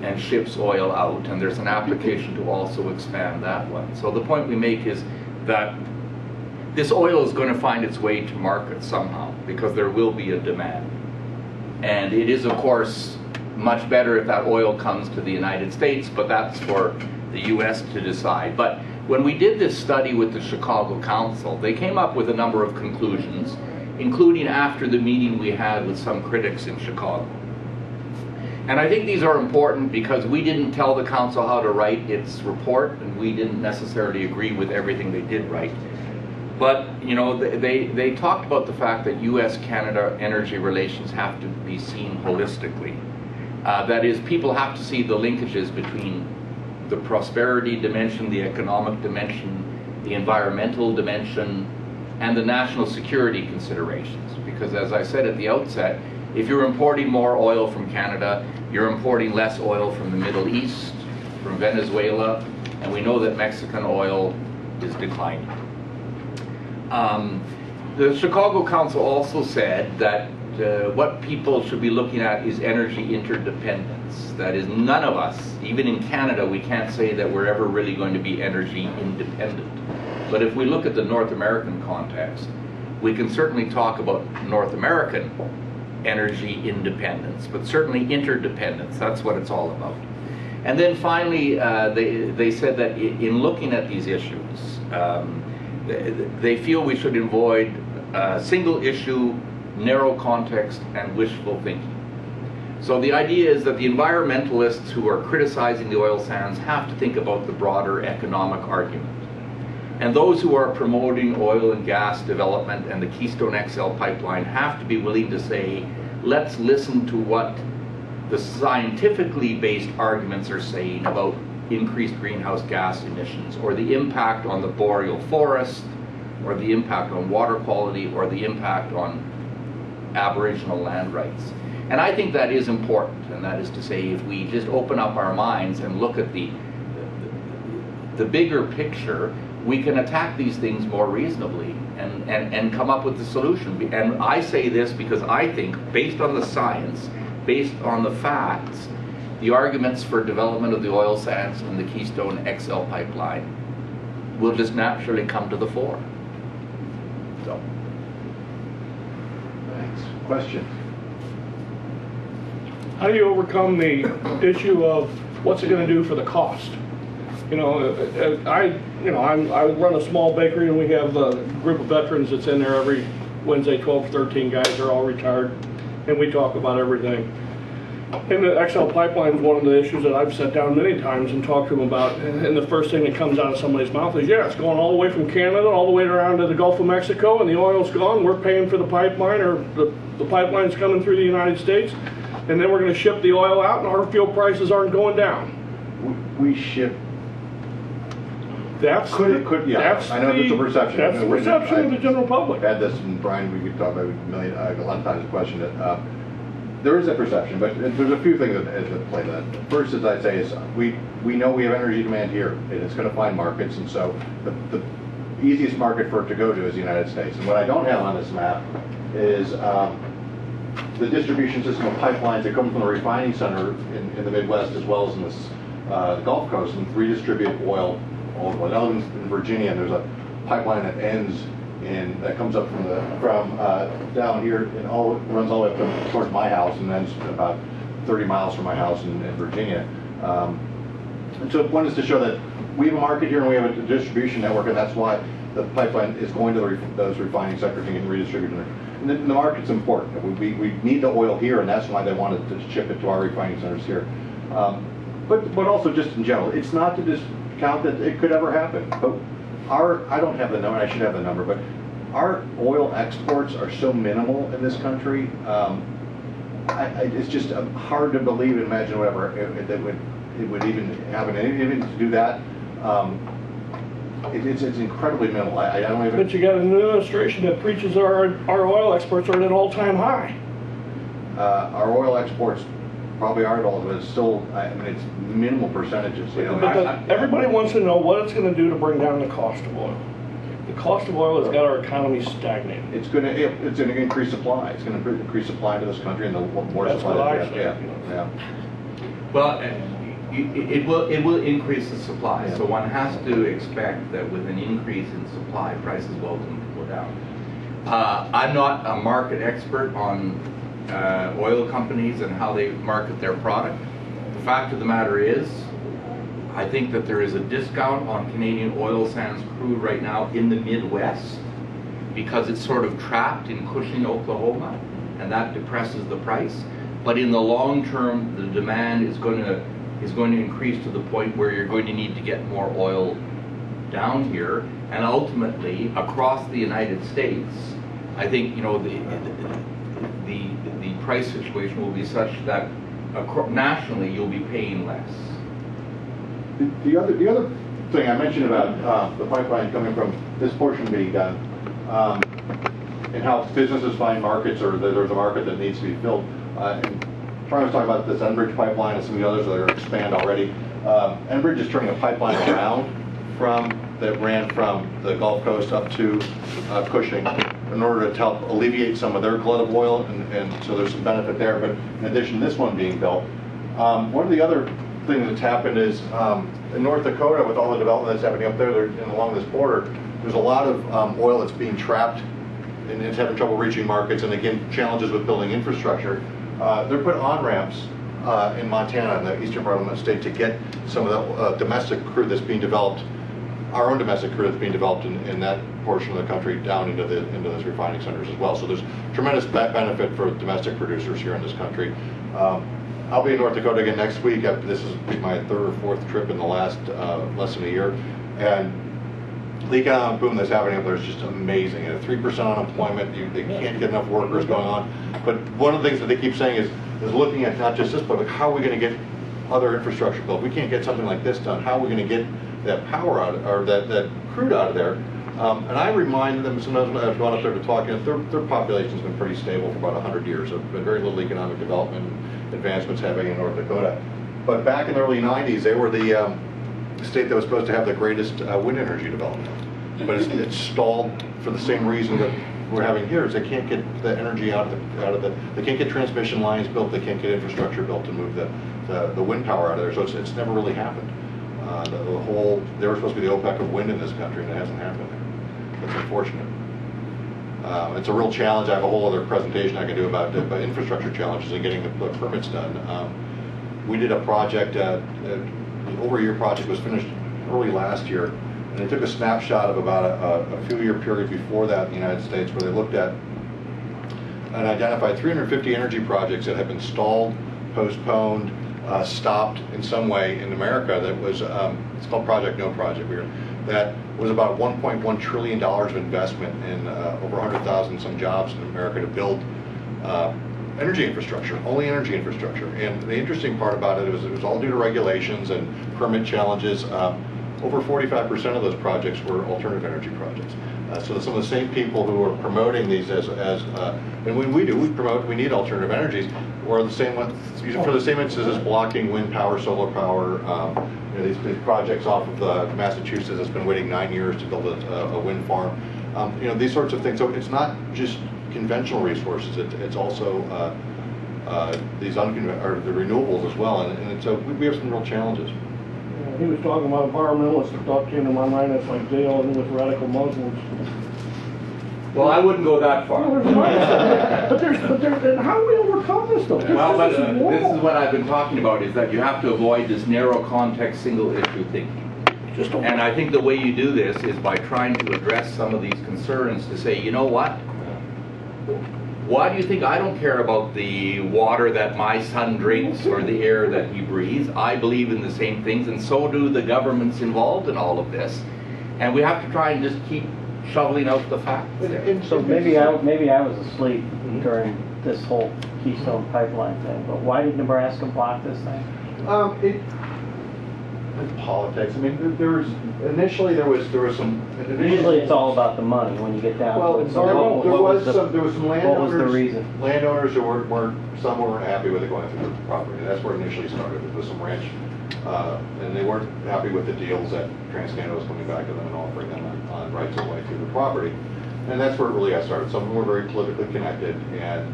and ships oil out, and there's an application to also expand that one. So the point we make is that this oil is going to find its way to market somehow, because there will be a demand. And it is, of course, much better if that oil comes to the United States, but that's for the US to decide. But when we did this study with the Chicago Council, they came up with a number of conclusions, including after the meeting we had with some critics in Chicago. And I think these are important because we didn't tell the council how to write its report, and we didn't necessarily agree with everything they did write. But, you know, they talked about the fact that US-Canada energy relations have to be seen holistically. That is, people have to see the linkages between the prosperity dimension, the economic dimension, the environmental dimension, and the national security considerations. Because as I said at the outset, if you're importing more oil from Canada, you're importing less oil from the Middle East, from Venezuela, and we know that Mexican oil is declining. The Chicago Council also said that what people should be looking at is energy interdependence. That is, none of us, even in Canada, we can't say that we're ever really going to be energy independent. But if we look at the North American context, we can certainly talk about North American energy independence, but certainly interdependence. That's what it's all about. And then finally, they said that in looking at these issues, they feel we should avoid single issue, narrow context, and wishful thinking. So the idea is that the environmentalists who are criticizing the oil sands have to think about the broader economic argument. And those who are promoting oil and gas development and the Keystone XL pipeline have to be willing to say, let's listen to what the scientifically based arguments are saying about increased greenhouse gas emissions, or the impact on the boreal forest, or the impact on water quality, or the impact on Aboriginal land rights. And I think that is important, and that is to say, if we just open up our minds and look at the bigger picture, we can attack these things more reasonably and come up with the solution. And I say this because I think, based on the science, based on the facts, the arguments for development of the oil sands and the Keystone XL pipeline will just naturally come to the fore. So. Thanks. Question? How do you overcome the issue of what's it going to do for the cost? You know, I run a small bakery, and we have a group of veterans that's in there every Wednesday. 12 to 13 guys are all retired, and we talk about everything. And the XL pipeline is one of the issues that I've sat down many times and talked to them about. And the first thing that comes out of somebody's mouth is, yeah, it's going all the way from Canada all the way around to the Gulf of Mexico, and the oil's gone. We're paying for the pipeline, or the pipeline's coming through the United States, and then we're going to ship the oil out, and our fuel prices aren't going down. We ship. That's I know it's a perception. That's the perception of the general public. I've had this, and Brian, we could talk about a lot of times. The question that there is a perception, but there's a few things that play to that. First, as I say, is we know we have energy demand here, and it's going to find markets, and so the easiest market for it to go to is the United States. And what I don't have on this map is the distribution system of pipelines that come from the refining center in the Midwest, as well as in the Gulf Coast, and redistribute oil all over. Now in Virginia, there's a pipeline that ends that comes up from down here and runs all the way up towards my house, and then about 30 miles from my house in Virginia. And so one is to show that we have a market here and we have a distribution network, and that's why the pipeline is going to those refining sectors and getting redistributed. And the market's important. We need the oil here, and that's why they wanted to ship it to our refining centers here. But also just in general, it's not to discount that it could ever happen. But I don't have the number. I should have the number, but our oil exports are so minimal in this country. It's just hard to believe and imagine whatever it would even happen. And even to do that, it's incredibly minimal. I don't even. But you got an administration that preaches our oil exports are at an all-time high. Our oil exports probably aren't all, but it's still, I mean, it's minimal percentages. You know, But everybody wants to know what it's going to do to bring down the cost of oil. The cost of oil has got our economy stagnated. it's going to increase supply. It's going to increase supply to this country, and the more That's supply what I that we have. say, Yeah. Well, it will increase the supply, so one has to expect that with an increase in supply, prices will go down. I'm not a market expert on oil companies and how they market their product. The fact of the matter is, I think that there is a discount on Canadian oil sands crude right now in the Midwest because it's sort of trapped in Cushing, Oklahoma, and that depresses the price. But in the long term, the demand is going to increase to the point where you're going to need to get more oil down here, and ultimately across the United States, I think the price situation will be such that nationally you'll be paying less. The other thing I mentioned about the pipeline coming from this portion being done, and how businesses find markets, or there's a market that needs to be filled. And Brian was talking about this Enbridge pipeline and some of the others that are expand already. Enbridge is turning a pipeline around that ran from the Gulf Coast up to Cushing in order to help alleviate some of their glut of oil, and so there's some benefit there. But in addition to this one being built, one of the other things that's happened is in North Dakota, with all the development that's happening up there and along this border, there's a lot of oil that's being trapped and it's having trouble reaching markets, and again, challenges with building infrastructure. They're put on-ramps in Montana, in the eastern part of the state, to get some of the domestic crude that's being developed, our own domestic crude that's being developed in that portion of the country down into those refining centers as well. So there's tremendous benefit for domestic producers here in this country. I'll be in North Dakota again next week. This is my third or fourth trip in the last less than a year, and the economic boom that's happening up there is just amazing. At 3% unemployment, they can't get enough workers going on. But one of the things that they keep saying is looking at not just this, but how are we going to get other infrastructure built? We can't get something like this done. How are we going to get that power out, or that crude out of there? And I remind them sometimes when I've gone up there to talk, their population's been pretty stable for about 100 years. There's been very little economic development and advancements happening in North Dakota. But back in the early 90s, they were the state that was supposed to have the greatest wind energy development. But it's stalled for the same reason that we're having here, is they can't get the energy out of they can't get transmission lines built, they can't get infrastructure built to move the wind power out of there. So it's never really happened. They were supposed to be the OPEC of wind in this country, and it hasn't happened there. That's unfortunate. It's a real challenge. I have a whole other presentation I can do about infrastructure challenges and getting the permits done. We did a project, the over-a-year project was finished early last year, and they took a snapshot of about a few-year period before that in the United States, where they looked at and identified 350 energy projects that had been stalled, postponed, stopped in some way in America. That was, it's called Project No Project. That was about $1.1 trillion of investment in over 100,000 some jobs in America to build energy infrastructure, only energy infrastructure. And the interesting part about it was all due to regulations and permit challenges. Over 45% of those projects were alternative energy projects. So some of the same people who are promoting these and when we promote, we need alternative energies, or the same ones, for the same instances as blocking wind power, solar power, these projects off of Massachusetts that's been waiting 9 years to build a wind farm. These sorts of things. So it's not just conventional resources, it's also these the renewables as well, and so we have some real challenges. He was talking about environmentalists. The thought came to my mind, that's like dealing with radical Muslims. Well, I wouldn't go that far. But how do we overcome this though? Well, but this is what I've been talking about, is that you have to avoid this narrow context, single issue thinking. And I think the way you do this is by trying to address some of these concerns to say, you know what? Why do you think I don't care about the water that my son drinks or the air that he breathes? I believe in the same things, and so do the governments involved in all of this. And we have to try and just keep shoveling out the facts. So maybe I was asleep during this whole Keystone Pipeline thing, but why did Nebraska block this thing? It's politics. I mean, there was some. Usually it's all about the money when you get down Well, to it. So there was some landowners. What was the reason? Landowners who some weren't happy with it going through the property. That's where it initially started. With some ranch, and they weren't happy with the deals that TransCanada was coming back to them and offering them on rights of way through the property. And that's where it really got started. Some of them were very politically connected and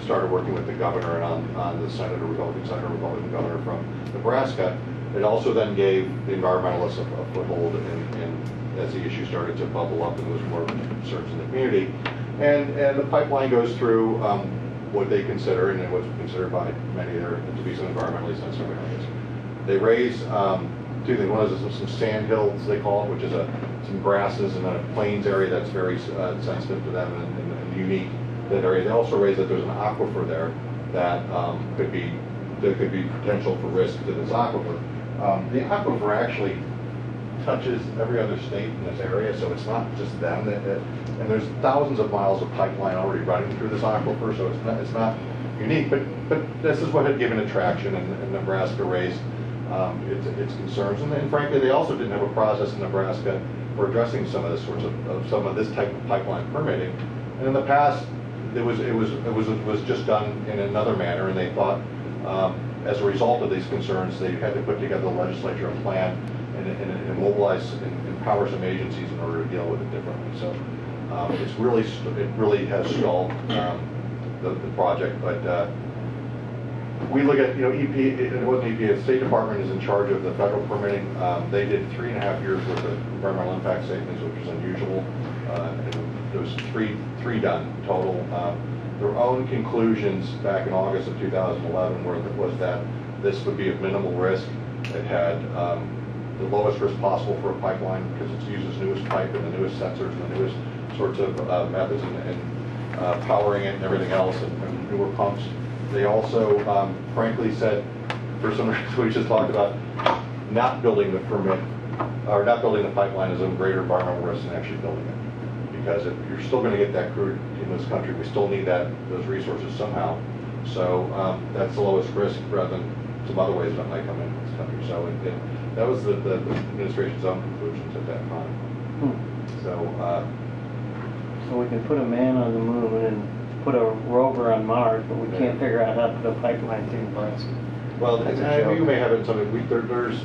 started working with the governor and on the Republican governor from Nebraska. It also then gave the environmentalists a foothold as the issue started to bubble up and there was more concerns in the community. And the pipeline goes through what they consider, and what's considered by many there to be some environmentally sensitive areas. They raise two things. One is some sand hills, they call it, which is some grasses and a plains area that's very sensitive to them and unique, that area. They also raise that there's an aquifer there that could be potential for risk to this aquifer. The aquifer actually touches every other state in this area, so it's not just them and there's thousands of miles of pipeline already running through this aquifer, so it's not unique. But this is what had given it traction, and Nebraska raised its concerns, and frankly, they also didn't have a process in Nebraska for addressing some of this some of this type of pipeline permitting. And in the past, it was just done in another manner, and they thought. As a result of these concerns, they had to put together the legislature a plan and mobilize and empower some agencies in order to deal with it differently. So it really has stalled the project. But we look at EP. It wasn't EP. The State Department is in charge of the federal permitting. They did 3.5 years worth of environmental impact statements, which is unusual. And there was three done total. Their own conclusions back in August of 2011 was that this would be of minimal risk. It had the lowest risk possible for a pipeline because it uses newest pipe and the newest sensors and the newest sorts of methods and powering it and everything else and newer pumps. They also frankly said, for some reason we just talked about, not building the permit or not building the pipeline is a greater environmental risk than actually building it. Because if you're still going to get that crude in this country, we still need those resources somehow. So that's the lowest risk rather than some other ways that might come into this country. So that was the administration's own conclusions at that time. So we can put a man on the moon and put a rover on Mars, but we can't figure out how to put a pipeline through Nebraska. Well, you may have it in something. There's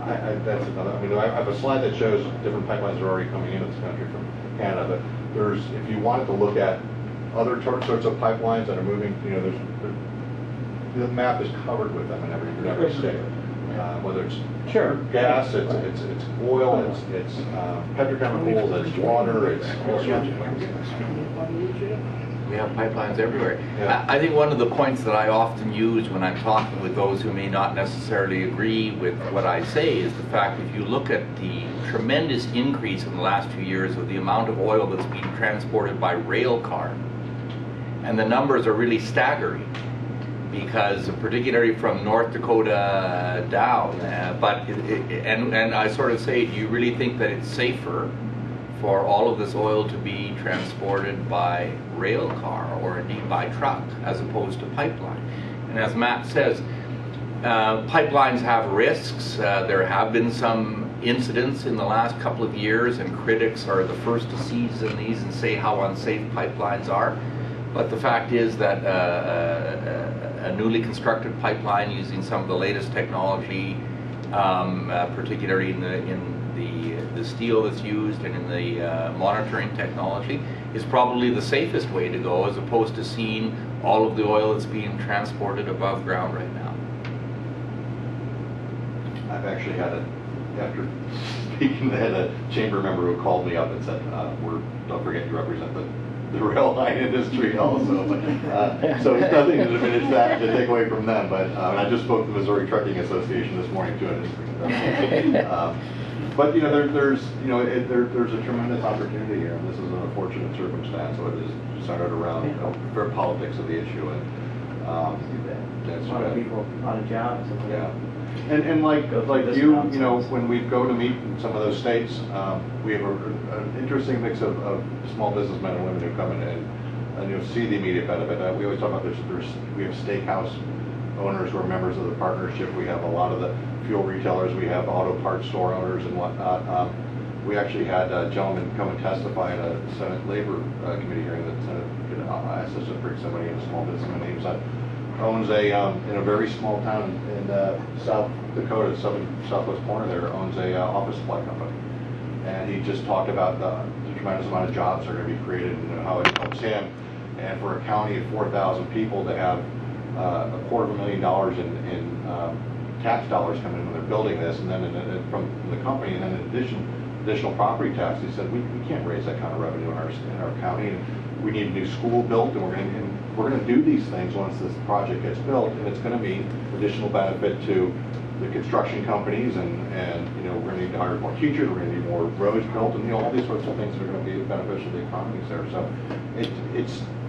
that's another. I mean, I have a slide that shows different pipelines that are already coming into this country from Canada. But if you wanted to look at other sorts of pipelines that are moving, the map is covered with them in every state. Whether it's gas, it's oil, it's petrochemicals, it's water, it's all sorts of things. We have pipelines everywhere. Yeah. I think one of the points that I often use when I'm talking with those who may not necessarily agree with what I say is the fact if you look at the tremendous increase in the last few years of the amount of oil that's being transported by rail car, and the numbers are really staggering because particularly from North Dakota down, and I sort of say, do you really think that it's safer for all of this oil to be transported by rail car or indeed by truck as opposed to pipeline? And as Matt says, pipelines have risks. There have been some incidents in the last couple of years, and critics are the first to seize on these and say how unsafe pipelines are. But the fact is that a newly constructed pipeline using some of the latest technology, particularly in the steel that's used and in the monitoring technology, is probably the safest way to go as opposed to seeing all of the oil that's being transported above ground right now. I've actually had after speaking, they had a chamber member who called me up and said, don't forget you represent the rail line industry also. But, so it's nothing to diminish that, to take away from them. But I just spoke to the Missouri Trucking Association this morning too. But there's a tremendous opportunity here, and this is an unfortunate circumstance. So it is centered around fair politics of the issue, and A lot of people out of jobs. Yeah. And like this you nonsense. know, when we go to meet in some of those states, we have an interesting mix of small businessmen and women who come in and you'll see the immediate benefit. We always talk about we have steakhouse owners who are members of the partnership. We have a lot of the fuel retailers. We have auto parts store owners and whatnot. We actually had a gentleman come and testify in a Senate Labor Committee hearing that Senate asked us to bring somebody in, a small businessman named owns in a very small town in South Dakota, southwest corner there, owns a office supply company. And he just talked about the tremendous amount of jobs that are going to be created and how it helps him. And for a county of 4,000 people to have $250,000 in tax dollars coming in when they're building this, and then from the company, and then in additional property tax, he said we can't raise that kind of revenue in our county. And we need a new school built, and we're going to do these things once this project gets built, and it's going to mean additional benefit to the construction companies, and you know, we're going to need to hire more teachers, we're going to need more roads built, and you know, all these sorts of things that are going to be beneficial to the economies there. So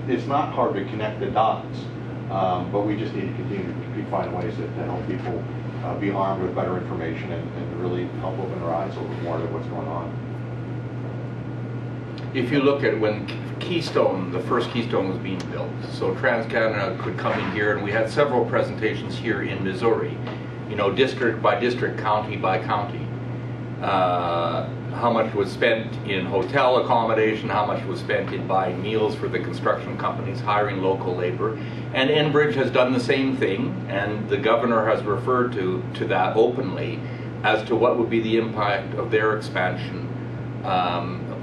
it's not hard to connect the dots, but we just need to continue to find ways to help people be armed with better information and really help open their eyes a little more to what's going on. If you look at when Keystone, the first Keystone was being built, so TransCanada could come in here, and we had several presentations here in Missouri, you know, district by district, county by county. How much was spent in hotel accommodation, how much was spent in buying meals for the construction companies, hiring local labor. And Enbridge has done the same thing, and the governor has referred to that openly as to what would be the impact of their expansion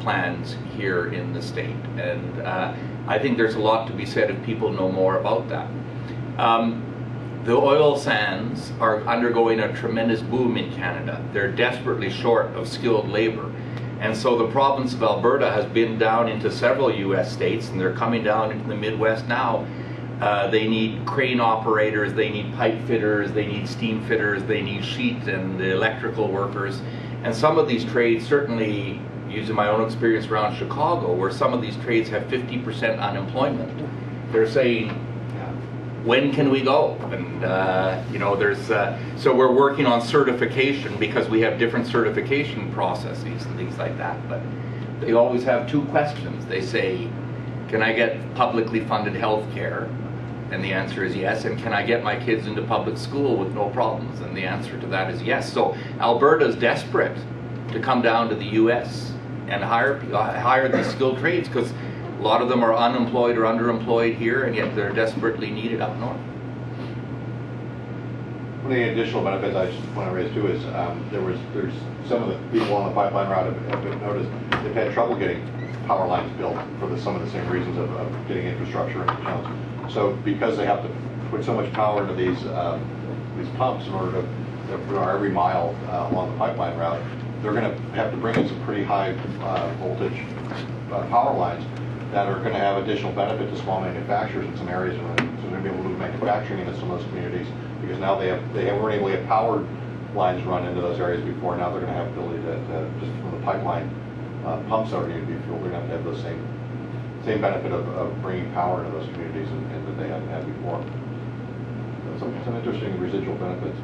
plans here in the state. And I think there's a lot to be said if people know more about that. The oil sands are undergoing a tremendous boom in Canada. They're desperately short of skilled labor. And so the province of Alberta has been down into several US states, and they're coming down into the Midwest now. They need crane operators, they need pipe fitters, they need steam fitters, they need sheet and electrical workers. And some of these trades, certainly using my own experience around Chicago, where some of these trades have 50% unemployment, they're saying, when can we go? And you know, there's so we're working on certification because we have different certification processes and things like that. But they always have two questions. They say, can I get publicly funded health care? And the answer is yes. And can I get my kids into public school with no problems? And the answer to that is yes. So Alberta is desperate to come down to the U.S. and hire these skilled trades, because a lot of them are unemployed or underemployed here, and yet they're desperately needed up north. One of the additional benefits I just want to raise too is there's some of the people on the pipeline route have noticed they've had trouble getting power lines built for some of the same reasons of getting infrastructure into towns. So because they have to put so much power into these pumps in order to power every mile along the pipeline route, they're going to have to bring in some pretty high voltage power lines that are going to have additional benefit to small manufacturers in some areas, and so they're going to be able to move manufacturing into some of those communities, because now they weren't able to have power lines run into those areas before. Now they're going to have the ability to just from the pipeline pumps that are going to be fueled, they're going to have those same benefit of bringing power into those communities and that they haven't had before. So some interesting residual benefits.